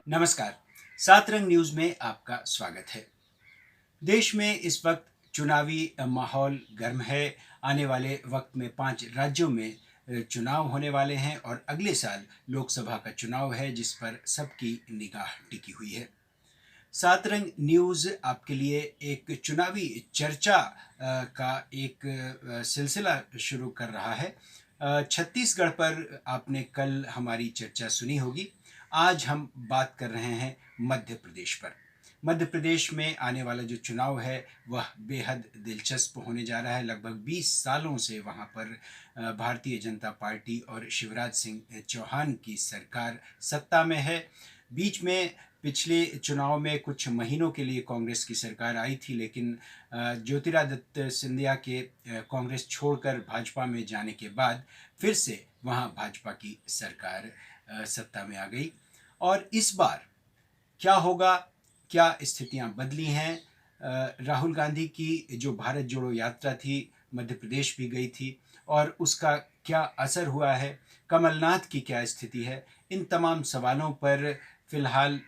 नमस्कार। सात रंग न्यूज में आपका स्वागत है। देश में इस वक्त चुनावी माहौल गर्म है। आने वाले वक्त में 5 राज्यों में चुनाव होने वाले हैं और अगले साल लोकसभा का चुनाव है, जिस पर सबकी निगाह टिकी हुई है। सात रंग न्यूज आपके लिए एक चुनावी चर्चा का एक सिलसिला शुरू कर रहा है। छत्तीसगढ़ पर आपने कल हमारी चर्चा सुनी होगी। आज हम बात कर रहे हैं मध्य प्रदेश पर। मध्य प्रदेश में आने वाला जो चुनाव है वह बेहद दिलचस्प होने जा रहा है। लगभग 20 सालों से वहाँ पर भारतीय जनता पार्टी और शिवराज सिंह चौहान की सरकार सत्ता में है। बीच में पिछले चुनाव में कुछ महीनों के लिए कांग्रेस की सरकार आई थी, लेकिन ज्योतिरादित्य सिंधिया के कांग्रेस छोड़कर भाजपा में जाने के बाद फिर से वहाँ भाजपा की सरकार सत्ता में आ गई। और इस बार क्या होगा, क्या स्थितियां बदली हैं? राहुल गांधी की जो भारत जोड़ो यात्रा थी, मध्य प्रदेश भी गई थी और उसका क्या असर हुआ है? कमलनाथ की क्या स्थिति है? इन तमाम सवालों पर फिलहाल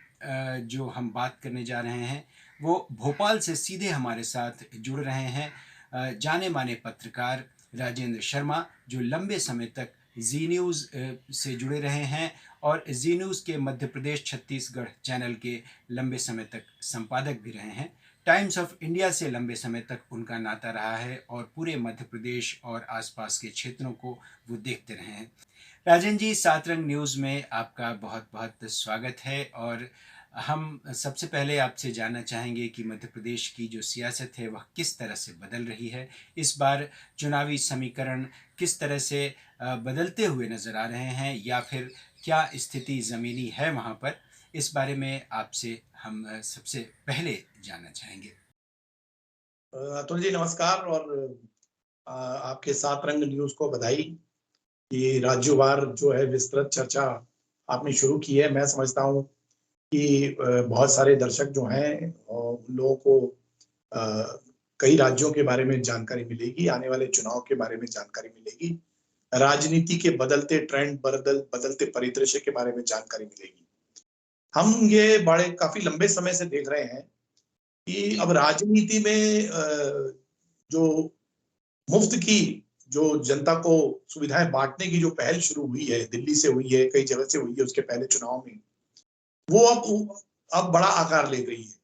जो हम बात करने जा रहे हैं वो भोपाल से सीधे हमारे साथ जुड़ रहे हैं जाने माने पत्रकार राजेंद्र शर्मा, जो लंबे समय तक जी न्यूज़ से जुड़े रहे हैं और जी न्यूज़ के मध्य प्रदेश छत्तीसगढ़ चैनल के लंबे समय तक संपादक भी रहे हैं। टाइम्स ऑफ इंडिया से लंबे समय तक उनका नाता रहा है और पूरे मध्य प्रदेश और आसपास के क्षेत्रों को वो देखते रहे हैं। राजन जी, सात रंग न्यूज़ में आपका बहुत बहुत स्वागत है। और हम सबसे पहले आपसे जानना चाहेंगे कि मध्य प्रदेश की जो सियासत है वह किस तरह से बदल रही है। इस बार चुनावी समीकरण किस तरह से बदलते हुए नजर आ रहे हैं, या फिर क्या स्थिति ज़मीनी है वहाँ पर? इस बारे में आपसे हम सबसे पहले जानना चाहेंगे। अतुल जी नमस्कार। और आपके सात रंग न्यूज को बधाई कि राज्यवार जो है विस्तृत चर्चा आपने शुरू की है। मैं समझता हूँ कि बहुत सारे दर्शक जो हैं उन लोगों को कई राज्यों के बारे में जानकारी मिलेगी, आने वाले चुनाव के बारे में जानकारी मिलेगी, राजनीति के बदलते ट्रेंड, बदलते परिदृश्य के बारे में जानकारी मिलेगी। हम ये बड़े काफी लंबे समय से देख रहे हैं कि अब राजनीति में जो मुफ्त की जो जनता को सुविधाएं बांटने की जो पहल शुरू हुई है, दिल्ली से हुई है, कई जगह से हुई है उसके पहले चुनाव में, वो अब बड़ा आकार ले गई है।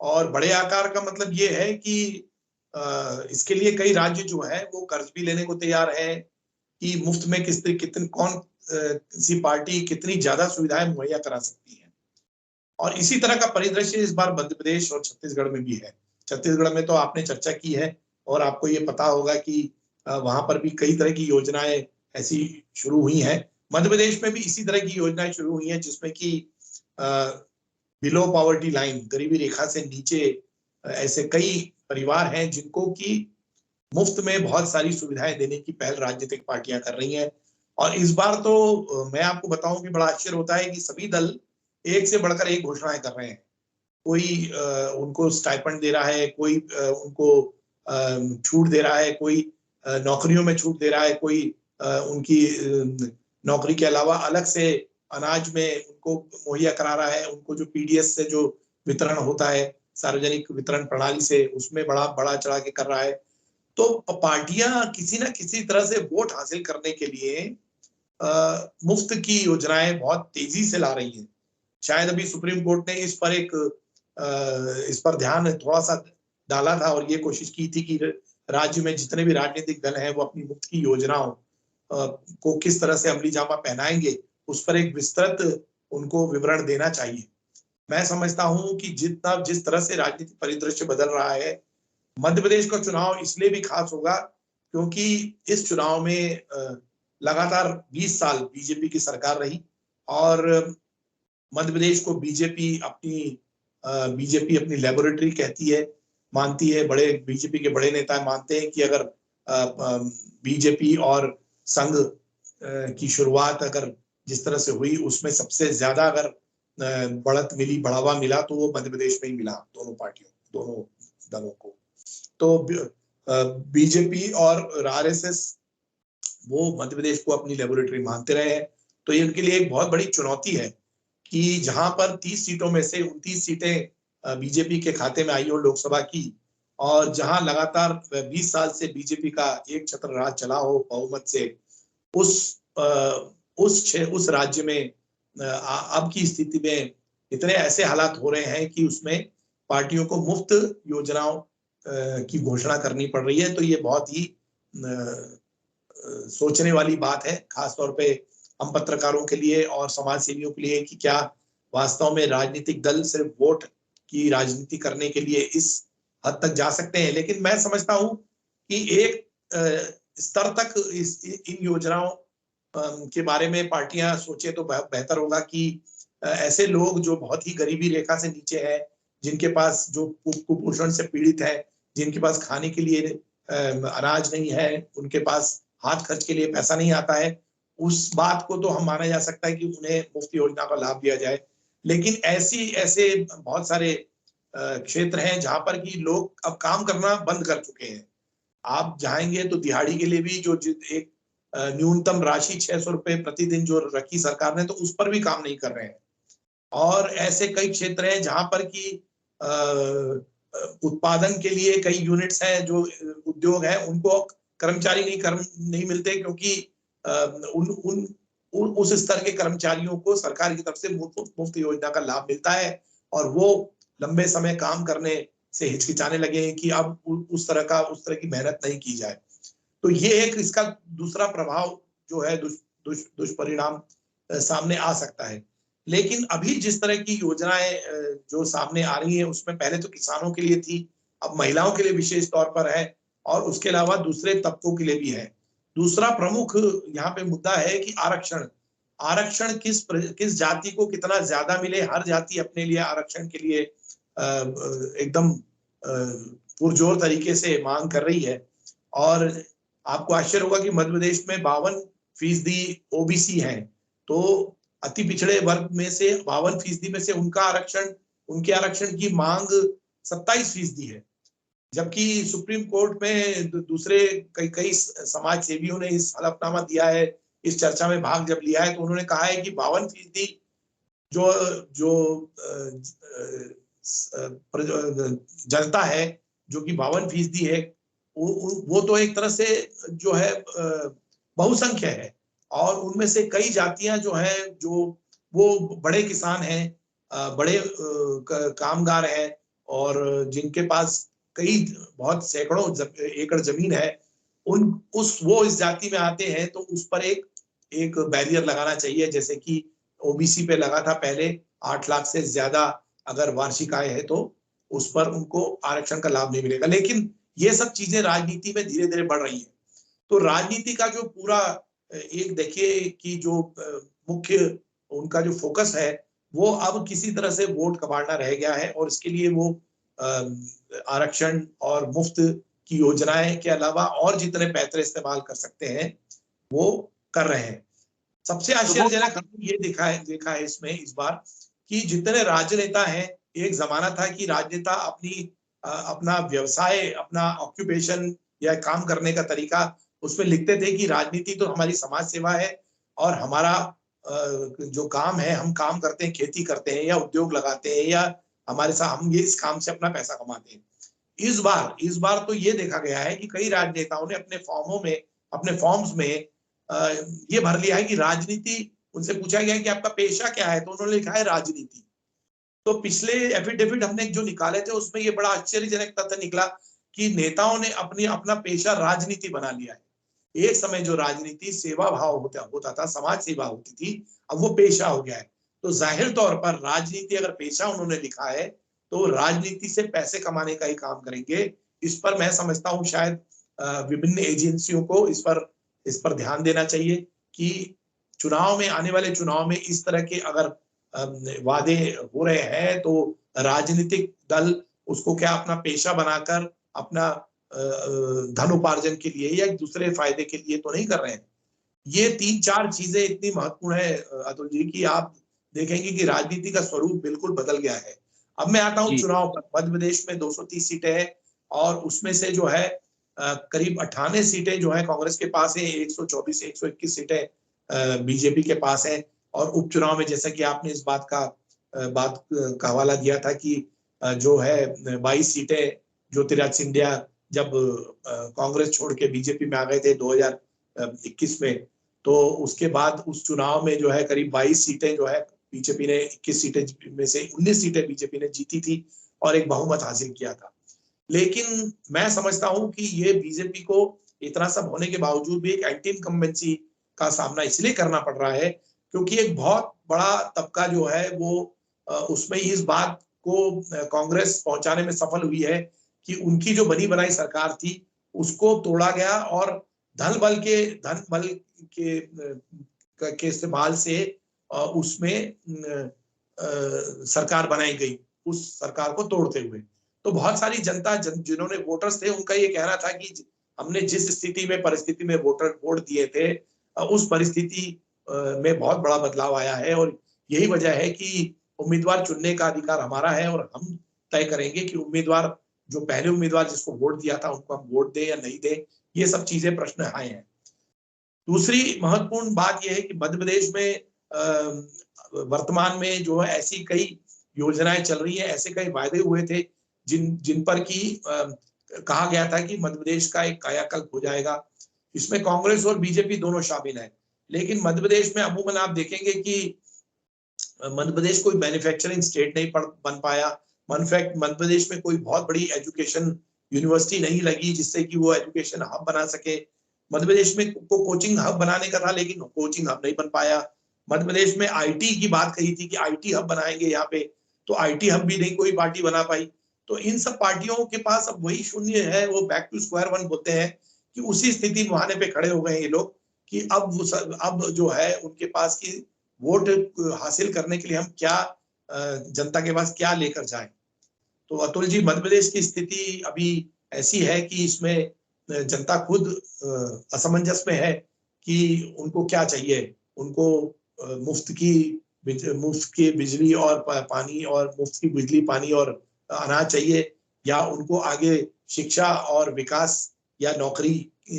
और बड़े आकार का मतलब ये है कि इसके लिए कई राज्य जो है वो कर्ज भी लेने को तैयार है कि मुफ्त में कितनी कौन सी पार्टी कितनी ज्यादा सुविधाएं मुहैया करा सकती है। और इसी तरह का परिदृश्य इस बार मध्य प्रदेश और छत्तीसगढ़ में भी है। छत्तीसगढ़ में तो आपने चर्चा की है और आपको ये पता होगा कि वहां पर भी कई तरह की योजनाएं ऐसी शुरू हुई हैं। मध्य प्रदेश में भी इसी तरह की योजनाएं शुरू हुई हैं, जिसमें कि बिलो पॉवर्टी लाइन, गरीबी रेखा से नीचे ऐसे कई परिवार हैं जिनको की मुफ्त में बहुत सारी सुविधाएं देने की पहल राजनीतिक पार्टियां कर रही हैं। और इस बार तो मैं आपको बताऊं कि बड़ा आश्चर्य होता है कि सभी दल एक से बढ़कर एक घोषणाएं कर रहे हैं। कोई उनको स्टाइपेंड दे रहा है, कोई उनको छूट दे रहा है, कोई नौकरियों में छूट दे रहा है, कोई उनकी नौकरी के अलावा अलग से अनाज में उनको मुहैया करा रहा है। उनको जो पीडीएस से जो वितरण होता है, सार्वजनिक वितरण प्रणाली से, उसमें बड़ा बड़ा चढ़ा के कर रहा है। तो पार्टियां किसी ना किसी तरह से वोट हासिल करने के लिए मुफ्त की योजनाएं बहुत तेजी से ला रही हैं। शायद अभी सुप्रीम कोर्ट ने इस पर ध्यान थोड़ा सा डाला था और ये कोशिश की थी कि राज्य में जितने भी राजनीतिक दल हैं वो अपनी मुफ्त की योजनाओं को किस तरह से अमली जामा पहनाएंगे, उस पर एक विस्तृत उनको विवरण देना चाहिए। मैं समझता हूं कि जिस तरह से राजनीतिक परिदृश्य बदल रहा है, मध्य प्रदेश का चुनाव इसलिए भी खास होगा क्योंकि इस चुनाव में लगातार 20 साल बीजेपी की सरकार रही और मध्य प्रदेश को बीजेपी अपनी लेबोरेटरी कहती है, मानती है। बड़े बीजेपी के बड़े नेता मानते हैं कि अगर बीजेपी और संघ की शुरुआत अगर जिस तरह से हुई, उसमें सबसे ज्यादा अगर बढ़त मिली, बढ़ावा मिला, तो वो मध्य प्रदेश में ही मिला दोनों पार्टियों, दोनों दलों को। तो बीजेपी और आरएसएस वो मध्य प्रदेश को अपनी लेबोरेटरी मानते रहे हैं। तो ये उनके लिए एक बहुत बड़ी चुनौती है कि जहां पर 30 सीटों में से 29 सीटें बीजेपी के खाते में आई हो लोकसभा की, और जहां लगातार 20 साल से बीजेपी का एक छत्र राज चला हो बहुमत से, उस राज्य में अब की स्थिति में इतने ऐसे हालात हो रहे हैं कि उसमें पार्टियों को मुफ्त योजनाओं की घोषणा करनी पड़ रही है। तो ये बहुत ही सोचने वाली बात है, खासतौर पे हम पत्रकारों के लिए और समाज सेवियों के लिए, कि क्या वास्तव में राजनीतिक दल सिर्फ वोट की राजनीति करने के लिए इस हद तक जा सकते हैं। लेकिन मैं समझता हूं कि एक स्तर तक इन योजनाओं के बारे में पार्टियां सोचे तो बेहतर होगा कि ऐसे लोग जो बहुत ही गरीबी रेखा से नीचे है, जिनके पास जो कुपोषण से पीड़ित है, जिनके पास खाने के लिए अनाज नहीं है, उनके पास हाथ खर्च के लिए पैसा नहीं आता है, उस बात को तो हम माना जा सकता है कि उन्हें मुफ्त योजना का लाभ दिया जाए। लेकिन ऐसे बहुत सारे क्षेत्र हैं जहां पर कि लोग अब काम करना बंद कर चुके हैं। आप जाएंगे तो दिहाड़ी के लिए भी जो एक न्यूनतम राशि 600 रुपए प्रतिदिन जो रखी सरकार ने, तो उस पर भी काम नहीं कर रहे हैं। और ऐसे कई क्षेत्र हैं जहां पर कि उत्पादन के लिए कई यूनिट्स हैं, जो उद्योग है, उनको कर्मचारी नहीं मिलते, क्योंकि उस स्तर के कर्मचारियों को सरकार की तरफ से मुफ्त योजना का लाभ मिलता है, और वो लंबे समय काम करने से हिचकिचाने लगे कि अब उस तरह की मेहनत नहीं की जाए। तो ये एक इसका दूसरा प्रभाव जो है, दुष्परिणाम सामने आ सकता है। लेकिन अभी जिस तरह की योजनाएं जो सामने आ रही है, उसमें पहले तो किसानों के लिए थी, अब महिलाओं के लिए विशेष तौर पर है, और उसके अलावा दूसरे तबकों के लिए भी है। दूसरा प्रमुख यहाँ पे मुद्दा है कि आरक्षण किस जाति को कितना ज्यादा मिले। हर जाति अपने लिए आरक्षण के लिए एकदम पुरजोर तरीके से मांग कर रही है। और आपको आश्चर्य होगा कि मध्य प्रदेश में 52% ओबीसी हैं, तो अति पिछड़े वर्ग में से 52% में से उनके आरक्षण की मांग 27% है। जबकि सुप्रीम कोर्ट में दूसरे कई समाज सेवियों ने इस हलफनामा दिया है, इस चर्चा में भाग जब लिया है, तो उन्होंने कहा है कि 52% जो जनता है, जो कि 52% है, वो तो एक तरह से जो है बहुसंख्य है। और उनमें से कई जातियां जो है, जो वो बड़े किसान हैं, बड़े कामगार हैं, और जिनके पास कई बहुत सैकड़ों एकड़ जमीन है, वो इस जाति में आते हैं, तो उस पर एक बैरियर लगाना चाहिए। जैसे कि ओबीसी पे लगा था पहले, 8 लाख से ज्यादा अगर वार्षिक आय है तो उस पर उनको आरक्षण का लाभ नहीं मिलेगा। लेकिन ये सब चीजें राजनीति में धीरे धीरे बढ़ रही है। तो राजनीति का जो पूरा एक देखिए कि जो मुख्य उनका जो फोकस है, वो अब किसी तरह से वोट कमाना रह गया है, और इसके लिए वो आरक्षण और मुफ्त की योजनाएं के अलावा और जितने पैतरे इस्तेमाल कर सकते हैं वो कर रहे हैं। सबसे आश्चर्यजनक ये देखा है इसमें इस बार कि जितने राजनेता हैं, एक जमाना था कि राजनेता अपना व्यवसाय, अपना ऑक्यूपेशन या काम करने का तरीका उसमें लिखते थे कि राजनीति तो हमारी समाज सेवा है, और हमारा जो काम है, हम काम करते हैं, खेती करते हैं या उद्योग लगाते हैं, या हमारे साथ हम इस काम से अपना पैसा कमाते हैं। इस बार तो ये देखा गया है कि कई राजनेताओं ने अपने फॉर्म्स में ये भर लिया है कि राजनीति, उनसे पूछा गया है कि आपका पेशा क्या है, तो उन्होंने लिखा है राजनीति। तो पिछले एफिडेविट हमने जो निकाले थे, उसमें ये बड़ा आश्चर्यजनक तथ्य निकला कि नेताओं ने अपना पेशा राजनीति बना लिया है। एक समय जो राजनीति सेवा भाव होता था, समाज सेवा होती थी, अब वो पेशा हो गया है। तो जाहिर तौर पर राजनीति अगर पेशा उन्होंने लिखा है, तो राजनीति से पैसे कमाने का ही काम करेंगे। इस पर मैं समझता हूँ शायद विभिन्न एजेंसियों को इस पर ध्यान देना चाहिए कि आने वाले चुनाव में इस तरह के अगर वादे हो रहे हैं, तो राजनीतिक दल उसको क्या अपना पेशा बनाकर अपना धन उपार्जन के लिए या दूसरे फायदे के लिए तो नहीं कर रहे हैं। ये 3-4 चीजें इतनी महत्वपूर्ण है अतुल जी, की आप देखेंगे कि राजनीति का स्वरूप बिल्कुल बदल गया है। अब मैं आता हूँ चुनाव पर। मध्य प्रदेश में 230 सीटें हैं, और उसमें से जो है करीब 98 सीटें जो है कांग्रेस के पास है, 124-121 सीटें बीजेपी के पास है। और उपचुनाव में जैसा कि आपने इस बात का हवाला दिया था कि जो है 22 सीटें ज्योतिराज सिंधिया जब कांग्रेस छोड़ के बीजेपी में आ गए थे 2021 में, तो उसके बाद उस चुनाव में जो है करीब 22 सीटें जो है बीजेपी ने 21 सीटें में से 19 सीटें बीजेपी ने जीती थी और एक बहुमत हासिल किया था। लेकिन मैं समझता हूं कि ये बीजेपी को इतना सब होने के बावजूद भी एक एंटी इनकम्बेंसी का सामना इसलिए करना पड़ रहा है क्योंकि एक बहुत बड़ा तबका जो है वो उसमें इस बात को कांग्रेस पहुंचाने में सफल हुई है कि उनकी जो बनी बनाई सरकार थी उसको तोड़ा गया और धन बल के इस्तेमाल से उसमें सरकार बनाई गई, उस सरकार को तोड़ते हुए। तो बहुत सारी जनता जिन्होंने वोटर्स थे उनका ये कहना था कि हमने जिस परिस्थिति में वोट दिए थे उस परिस्थिति में बहुत बड़ा बदलाव आया है और यही वजह है कि उम्मीदवार चुनने का अधिकार हमारा है और हम तय करेंगे कि उम्मीदवार जो पहले उम्मीदवार जिसको वोट दिया था उनको हम वोट दें या नहीं दें। ये सब चीजें प्रश्न आए हैं। दूसरी महत्वपूर्ण बात यह है कि मध्य प्रदेश में वर्तमान में जो है ऐसी कई योजनाएं चल रही है, ऐसे कई वायदे हुए थे जिन पर की कहा गया था कि मध्य प्रदेश का एक कायाकल्प हो जाएगा। इसमें कांग्रेस और बीजेपी दोनों शामिल है। लेकिन मध्य प्रदेश में अमूमन आप देखेंगे कि मध्य प्रदेश कोई मैन्युफैक्चरिंग स्टेट नहीं बन पाया। मध्य प्रदेश में कोई बहुत बड़ी एजुकेशन यूनिवर्सिटी नहीं लगी जिससे कि वो एजुकेशन हब बना सके। मध्य प्रदेश में कोचिंग हब बनाने का था लेकिन कोचिंग हब नहीं बन पाया। मध्य प्रदेश में आईटी की बात कही थी कि आईटी हब बनाएंगे यहाँ पे, तो आईटी हब भी नहीं कोई पार्टी बना पाई। तो इन सब पार्टियों के पास अब वही शून्य है, वो बैक टू स्क्वायर वन बोलते हैं कि उसी स्थिति मुहाने पे खड़े हो गए ये लोग कि अब जो है उनके पास की वोट हासिल करने के लिए हम क्या जनता के पास क्या लेकर जाएं। तो अतुल जी, मध्य प्रदेश की स्थिति अभी ऐसी है कि इसमें जनता खुद असमंजस में है कि उनको क्या चाहिए। उनको मुफ्त की बिजली और पानी और मुफ्त की बिजली पानी और अनाज चाहिए, या उनको आगे शिक्षा और विकास या नौकरी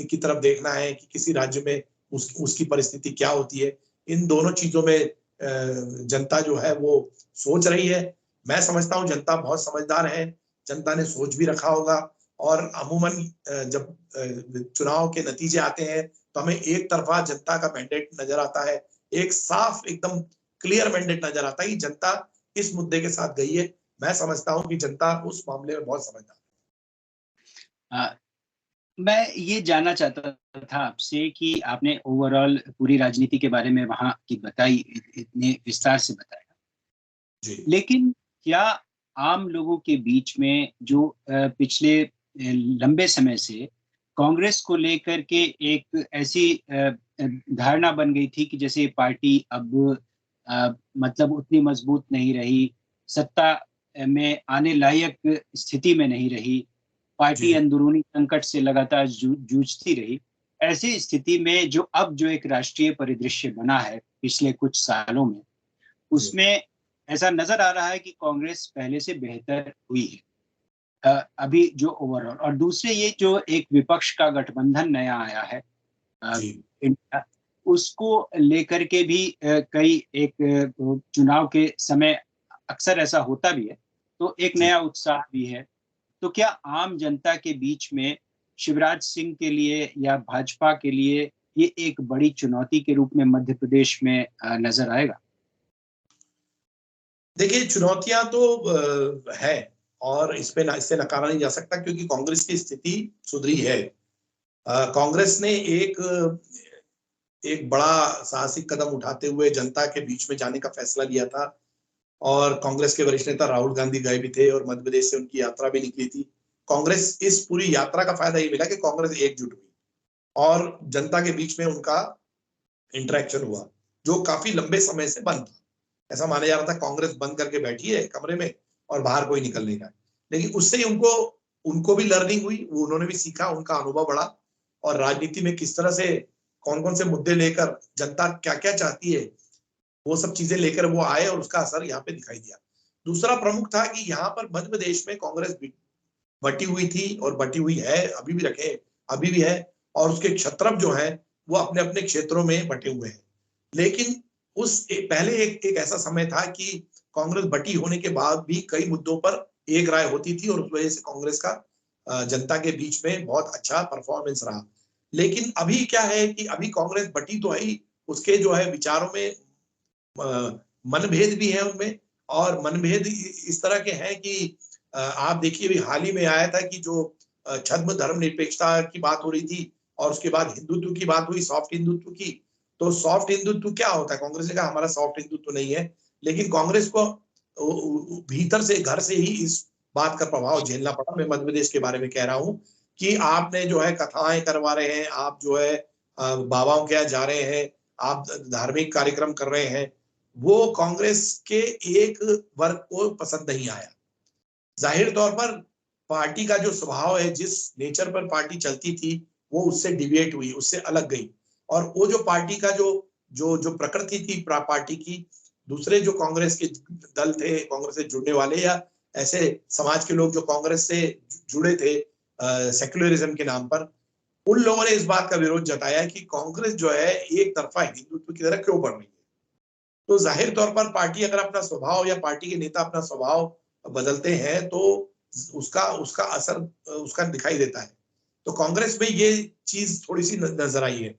की तरफ देखना है कि किसी राज्य में उसकी परिस्थिति क्या होती है। इन दोनों चीजों में जनता जो है वो सोच रही है। मैं समझता हूँ जनता बहुत समझदार है, जनता ने सोच भी रखा होगा और अमूमन जब चुनाव के नतीजे आते हैं तो हमें एक तरफा जनता का मैंडेट नजर आता है, एक साफ एकदम क्लियर मैंडेट नजर आता है कि जनता इस मुद्दे के साथ गई है। मैं समझता हूं कि जनता उस मामले में बहुत समझदार है। मैं ये जानना चाहता था आपसे कि आपने ओवरऑल पूरी राजनीति के बारे में वहां की बताई, इतने विस्तार से बताया जी। लेकिन क्या आम लोगों के बीच में जो पिछले लंबे समय से कांग्रेस को लेकर के एक ऐसी धारणा बन गई थी कि जैसे पार्टी अब मतलब उतनी मजबूत नहीं रही, सत्ता में आने लायक स्थिति में नहीं रही, पार्टी अंदरूनी संकट से लगातार जूझती रही। ऐसी स्थिति में जो एक राष्ट्रीय परिदृश्य बना है पिछले कुछ सालों में, उसमें ऐसा नजर आ रहा है कि कांग्रेस पहले से बेहतर हुई है अभी जो ओवरऑल। और दूसरे ये जो एक विपक्ष का गठबंधन नया आया है उसको लेकर के भी कई एक चुनाव के समय अक्सर ऐसा होता भी है, तो एक नया उत्साह भी है। तो क्या आम जनता के बीच में शिवराज सिंह के लिए या भाजपा के लिए ये एक बड़ी चुनौती के रूप में मध्य प्रदेश में नजर आएगा? देखिए, चुनौतियां तो है और इससे नकारा नहीं जा सकता क्योंकि कांग्रेस की स्थिति सुधरी है। कांग्रेस ने एक बड़ा साहसिक कदम उठाते हुए जनता के बीच में जाने का फैसला लिया था और कांग्रेस के वरिष्ठ नेता राहुल गांधी गए भी थे और मध्य प्रदेश से उनकी यात्रा भी निकली थी। कांग्रेस इस पूरी यात्रा का फायदा ये मिला कि कांग्रेस एकजुट हुई और जनता के बीच में उनका इंटरेक्शन हुआ जो काफी लंबे समय से बंद था। ऐसा माना जा रहा था कांग्रेस बंद करके बैठी है कमरे में और बाहर कोई निकल नहीं रहा है, लेकिन उससे ही उनको भी लर्निंग हुई, उन्होंने भी सीखा, उनका अनुभव बढ़ा और राजनीति में किस तरह से कौन कौन से मुद्दे लेकर जनता क्या क्या चाहती है वो सब चीजें लेकर वो आए और उसका असर यहाँ पे दिखाई दिया। दूसरा प्रमुख था कि यहाँ पर मध्य प्रदेश में कांग्रेस बटी हुई थी और बटी हुई है, अभी भी है और उसके क्षत्रप जो है वो अपने अपने क्षेत्रों में बटे हुए हैं। लेकिन पहले एक ऐसा समय था कि कांग्रेस बटी होने के बाद भी कई मुद्दों पर एक राय होती थी और उस वजह से कांग्रेस का जनता के बीच में बहुत अच्छा परफॉर्मेंस रहा। लेकिन अभी क्या है कि अभी कांग्रेस बटी तो है ही, उसके जो है विचारों में मनभेद भी है उनमें, और मनभेद इस तरह के हैं कि आप देखिए अभी हाल ही में आया था कि जो छद्म धर्मनिरपेक्षता की बात हो रही थी और उसके बाद हिंदुत्व की बात हुई, सॉफ्ट हिंदुत्व की। तो सॉफ्ट हिंदुत्व क्या होता है? कांग्रेस ने कहा हमारा सॉफ्ट हिंदुत्व नहीं है, लेकिन कांग्रेस को भीतर से, घर से ही इस बात का प्रभाव झेलना पड़ा। मैं मध्य प्रदेश के बारे में कह रहा हूँ कि आपने जो है कथाएं करवा रहे हैं, आप जो है बाबाओं के यहाँ जा रहे हैं, आप धार्मिक कार्यक्रम कर रहे हैं, वो कांग्रेस के एक वर्ग को पसंद नहीं आया। जाहिर तौर पर पार्टी का जो स्वभाव है, जिस नेचर पर पार्टी चलती थी, वो उससे डिविएट हुई, उससे अलग गई। और वो जो पार्टी का जो जो जो प्रकृति थी पार्टी की, दूसरे जो कांग्रेस के दल थे, कांग्रेस से जुड़ने वाले या ऐसे समाज के लोग जो कांग्रेस से जुड़े थे सेक्युलरिज्म के नाम पर, उन लोगों ने इस बात का विरोध जताया कि कांग्रेस जो है एक तरफा हिंदुत्व की तरह क्यों बढ़ रही है। तो जाहिर तौर पर पार्टी अगर अपना स्वभाव या पार्टी के नेता अपना स्वभाव बदलते हैं तो उसका उसका असर उसका दिखाई देता है। तो कांग्रेस में ये चीज थोड़ी सी नजर आई है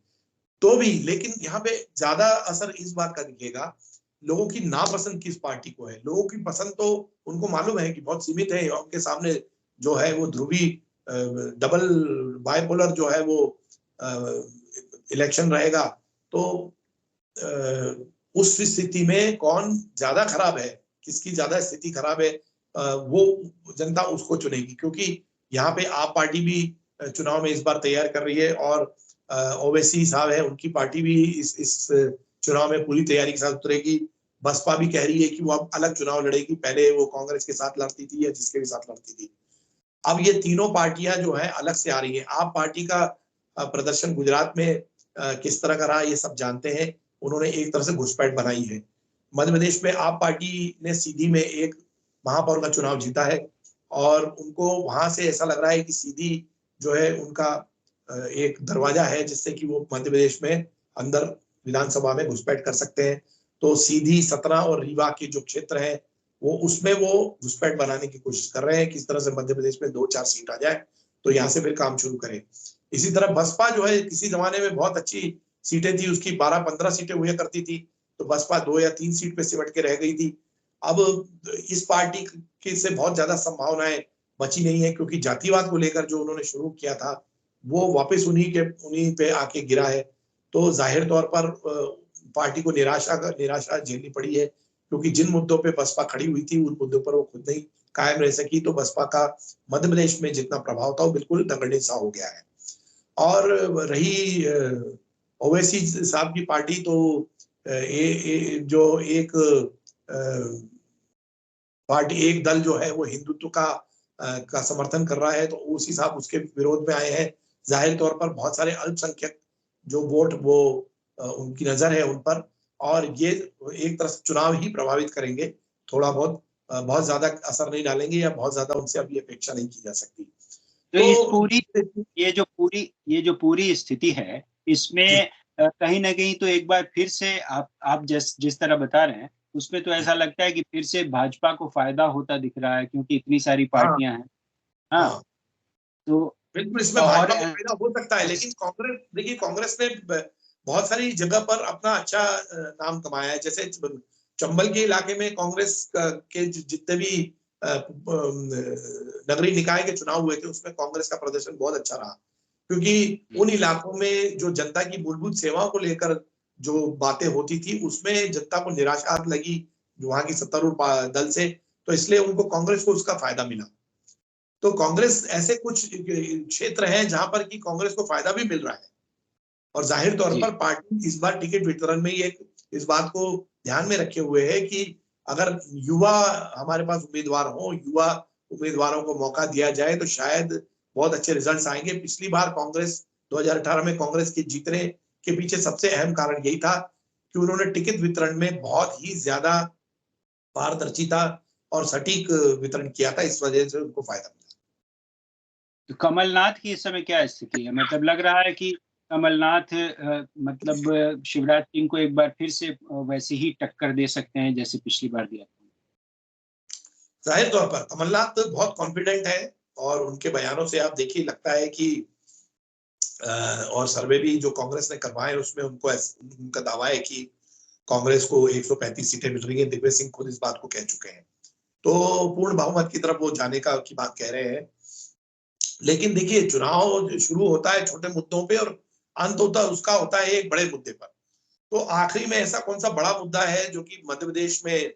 तो भी, लेकिन यहाँ पे ज्यादा असर इस बात का दिखेगा, लोगों की नापसंद किस पार्टी को है। लोगों की पसंद तो उनको मालूम है कि बहुत सीमित है, उनके सामने जो है वो ध्रुवी डबल बाइपोलर जो है वो इलेक्शन रहेगा। तो उस स्थिति में कौन ज्यादा खराब है, किसकी ज्यादा स्थिति खराब है, वो जनता उसको चुनेगी। क्योंकि यहाँ पे आप पार्टी भी चुनाव में इस बार तैयार कर रही है और ओवैसी साहब है, उनकी पार्टी भी इस चुनाव में पूरी तैयारी के साथ उतरेगी। बसपा भी कह रही है कि वो अब अलग चुनाव लड़ेगी, पहले वो कांग्रेस के साथ लड़ती थी या जिसके भी साथ लड़ती थी। अब ये तीनों पार्टियां जो है अलग से आ रही है। आप पार्टी का प्रदर्शन गुजरात में किस तरह का रहा ये सब जानते हैं, उन्होंने एक तरह से घुसपैठ बनाई है। मध्य प्रदेश में आप पार्टी ने सीधी में एक महापौर का चुनाव जीता है और उनको वहां से ऐसा लग रहा है कि सीधी जो है उनका एक दरवाजा है जिससे कि वो मध्य प्रदेश में अंदर विधानसभा में घुसपैठ कर सकते हैं। तो सीधी, सतना और रीवा के जो क्षेत्र है वो उसमें वो घुसपैठ बनाने की कोशिश कर रहे हैं, किस तरह से मध्य प्रदेश में 2-4 सीट आ जाए तो यहाँ से फिर काम शुरू करें। इसी तरह बसपा जो है किसी जमाने में बहुत अच्छी सीटें थी उसकी, 12-15 सीटें हुआ करती थी, तो बसपा 2 या 3 सीट पे सिमट के रह गई थी। अब इस पार्टी की से बहुत ज्यादा संभावनाएं बची नहीं है, क्योंकि जातिवाद को लेकर जो उन्होंने शुरू किया था वो वापस उन्हीं पे आके गिरा है। तो जाहिर तौर पर पार्टी को निराशा झेलनी पड़ी है, क्योंकि जिन मुद्दों पे बसपा खड़ी हुई थी उन मुद्दों पर वो खुद नहीं कायम रह सकी। तो बसपा का मध्य प्रदेश में जितना प्रभाव था वो बिल्कुल नगण्य सा हो गया है। और रही ओवैसी साहब की पार्टी, तो जो एक पार्टी, एक दल जो है वो हिंदुत्व का समर्थन कर रहा है, तो ओवैसी साहब उसके विरोध में आए हैं। जाहिर तौर पर बहुत सारे अल्पसंख्यक जो वोट वो उनकी नजर है उन पर, और ये एक तरह से चुनाव ही प्रभावित करेंगे, थोड़ा बहुत, बहुत ज्यादा असर नहीं डालेंगे या बहुत ज्यादा उनसे अभी अपेक्षा नहीं की जा सकती। तो इस पूरी ये जो पूरी स्थिति है इसमें कहीं ना कहीं तो एक बार फिर से आप जिस तरह बता रहे हैं उसमें तो ऐसा लगता है कि फिर से भाजपा को फायदा होता दिख रहा है, क्योंकि इतनी सारी हाँ पार्टियां हैं। हाँ। हाँ, तो बिल्कुल इसमें और भाजपा को फायदा हो सकता है, लेकिन कांग्रेस, देखिए कांग्रेस ने बहुत सारी जगह पर अपना अच्छा नाम कमाया है। जैसे चंबल के इलाके में कांग्रेस के जितने भी नगरीय निकाय के चुनाव हुए थे उसमें कांग्रेस का प्रदर्शन बहुत अच्छा रहा, क्योंकि उन इलाकों में जो जनता की मूलभूत सेवाओं को लेकर जो बातें होती थी उसमें जनता को निराशा लगी वहां की सत्तारूढ़ दल से, तो इसलिए उनको कांग्रेस को उसका फायदा मिला। तो कांग्रेस, ऐसे कुछ क्षेत्र हैं जहां पर कि कांग्रेस को फायदा भी मिल रहा है, और जाहिर तौर जी पर पार्टी इस बार टिकट वितरण में एक इस बात को ध्यान में रखे हुए है कि अगर युवा हमारे पास उम्मीदवार हो, युवा उम्मीदवारों को मौका दिया जाए तो शायद बहुत अच्छे रिजल्ट्स आएंगे। पिछली बार कांग्रेस 2018 में कांग्रेस के जीतने के पीछे सबसे अहम कारण यही था कि उन्होंने टिकट वितरण में बहुत ही ज्यादा पारदर्शिता और सटीक वितरण किया था, इस वजह से उनको फायदा मिला। तो कमलनाथ की इस समय क्या स्थिति है? मतलब लग रहा है कि कमलनाथ मतलब शिवराज सिंह को एक बार फिर से वैसे ही टक्कर दे सकते हैं जैसे पिछली बार दिया था? जाहिर तौर पर कमलनाथ बहुत कॉन्फिडेंट है और उनके बयानों से आप देखिए लगता है कि और सर्वे भी जो कांग्रेस ने करवाए उसमें उनका दावा है कि कांग्रेस को 135 सीटें मिल रही हैं। दिग्विजय सिंह खुद इस बात को कह चुके हैं, तो पूर्ण बहुमत की तरफ वो जाने की बात कह रहे हैं। लेकिन देखिए, चुनाव शुरू होता है छोटे मुद्दों पे और अंत उसका होता है एक बड़े मुद्दे पर। तो आखिरी में ऐसा कौन सा बड़ा मुद्दा है जो कि मध्य प्रदेश में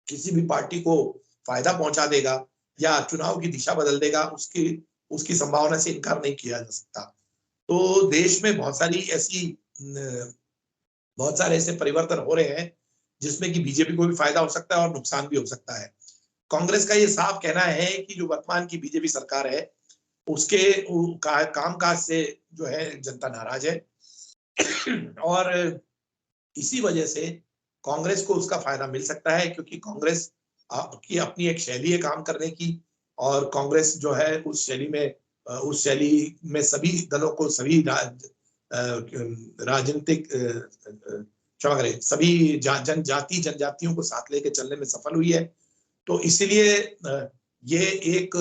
किसी भी पार्टी को फायदा पहुंचा देगा या चुनाव की दिशा बदल देगा, उसकी उसकी संभावना से इनकार नहीं किया जा सकता। तो देश में बहुत सारे ऐसे परिवर्तन हो रहे हैं जिसमें कि बीजेपी को भी फायदा हो सकता है और नुकसान भी हो सकता है। कांग्रेस का ये साफ कहना है कि जो वर्तमान की बीजेपी सरकार है उसके कामकाज से जो है जनता नाराज है और इसी वजह से कांग्रेस को उसका फायदा मिल सकता है, क्योंकि कांग्रेस की अपनी एक शैली है काम करने की और कांग्रेस जो है उस शैली में सभी दलों को, सभी राजनीतिक क्षमा करें, सभी जनजातियों को साथ लेके चलने में सफल हुई है। तो इसीलिए ये एक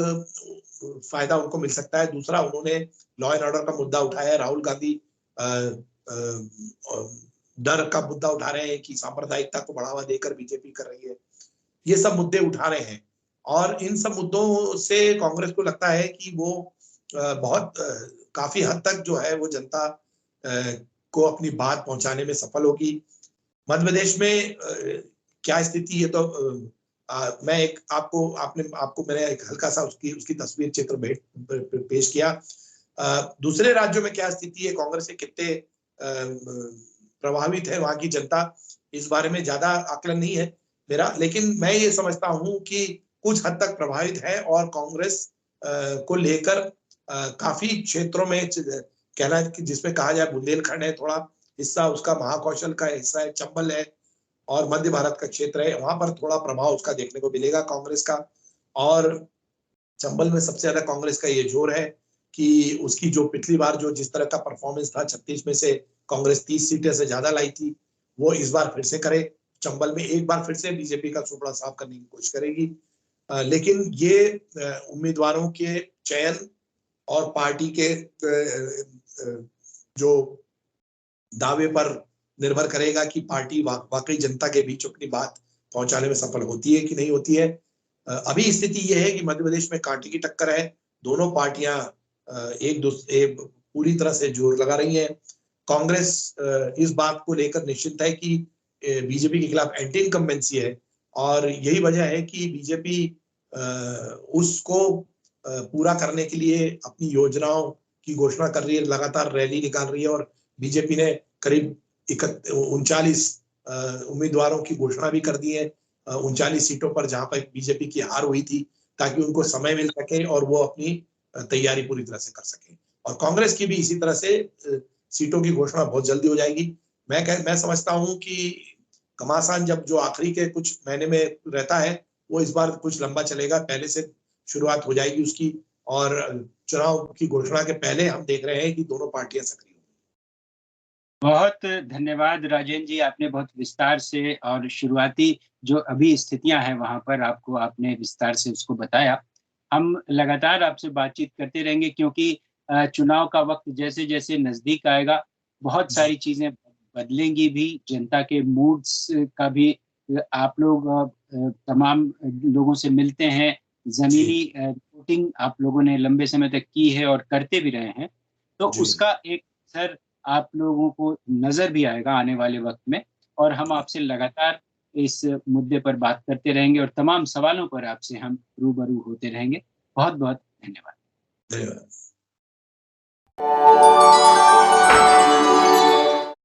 फायदा उनको मिल सकता है। दूसरा, उन्होंने लॉ एंड ऑर्डर का मुद्दा उठाया है। राहुल गांधी डर का मुद्दा उठा रहे हैं कि सांप्रदायिकता को बढ़ावा देकर बीजेपी कर रही है। ये सब मुद्दे उठा रहे हैं और इन सब मुद्दों से कांग्रेस को लगता है कि वो बहुत काफी हद तक जो है वो जनता को अपनी बात पहुंचाने में सफल होगी। मध्य प्रदेश में क्या स्थिति है, तो मैं एक आपको मैंने एक हल्का सा उसकी तस्वीर चित्र पेश किया। दूसरे राज्यों में क्या स्थिति है, कांग्रेस से कितने प्रभावित है वहां की जनता, इस बारे में ज्यादा आकलन नहीं है मेरा, लेकिन मैं ये समझता हूं कि कुछ हद तक प्रभावित है और कांग्रेस को लेकर काफी क्षेत्रों में कहना है कि जिसमें कहा जाए बुंदेलखंड है, थोड़ा हिस्सा उसका महाकौशल का हिस्सा है, चंबल है और मध्य भारत का क्षेत्र है, वहां पर थोड़ा प्रभाव उसका देखने को मिलेगा कांग्रेस का। और चंबल में सबसे ज्यादा कांग्रेस का ये जोर है कि उसकी जो पिछली बार जो जिस तरह का परफॉर्मेंस था, 36 में से कांग्रेस 30 सीटें से ज्यादा लाई थी, वो इस बार फिर से करे। चंबल में एक बार फिर से बीजेपी का सुपड़ा साफ करने की कोशिश करेगी। लेकिन ये उम्मीदवारों के चयन और पार्टी के जो दावे पर निर्भर करेगा कि पार्टी वाकई जनता के बीच अपनी बात पहुंचाने में सफल होती है कि नहीं होती है। अभी स्थिति यह है कि मध्य प्रदेश में कांटे की टक्कर है। दोनों पार्टियां एक दूसरे पूरी तरह से जोर लगा रही हैं। कांग्रेस इस बात को लेकर निश्चित है कि बीजेपी के खिलाफ एंटी इनकम्बेंसी है और यही वजह है कि बीजेपी उसको पूरा करने के लिए अपनी योजनाओं की घोषणा कर रही है, लगातार रैली निकाल रही है और बीजेपी ने करीब 39 उम्मीदवारों की घोषणा भी कर दी है 39 सीटों पर जहां पर बीजेपी की हार हुई थी, ताकि उनको समय मिल सके और वो अपनी तैयारी पूरी तरह से कर सके। और कांग्रेस की भी इसी तरह से सीटों की घोषणा बहुत जल्दी हो जाएगी। मैं समझता हूं कि घमासान जब जो आखिरी के कुछ महीने में रहता है वो इस बार कुछ लंबा चलेगा, पहले से शुरुआत हो जाएगी उसकी और चुनाव की घोषणा के पहले हम देख रहे हैं कि दोनों पार्टियां सक्रिय। बहुत धन्यवाद राजेंद्र जी, आपने बहुत विस्तार से और शुरुआती जो अभी स्थितियां हैं वहां पर आपने विस्तार से उसको बताया। हम लगातार आपसे बातचीत करते रहेंगे क्योंकि चुनाव का वक्त जैसे जैसे नजदीक आएगा बहुत सारी चीजें बदलेंगी भी, जनता के मूड्स का भी आप लोग तमाम लोगों से मिलते हैं, जमीनी रिपोर्टिंग आप लोगों ने लंबे समय तक की है और करते भी रहे हैं, तो उसका एक असर आप लोगों को नजर भी आएगा आने वाले वक्त में और हम आपसे लगातार इस मुद्दे पर बात करते रहेंगे और तमाम सवालों पर आपसे हम रूबरू होते रहेंगे। बहुत बहुत धन्यवाद। धन्यवाद।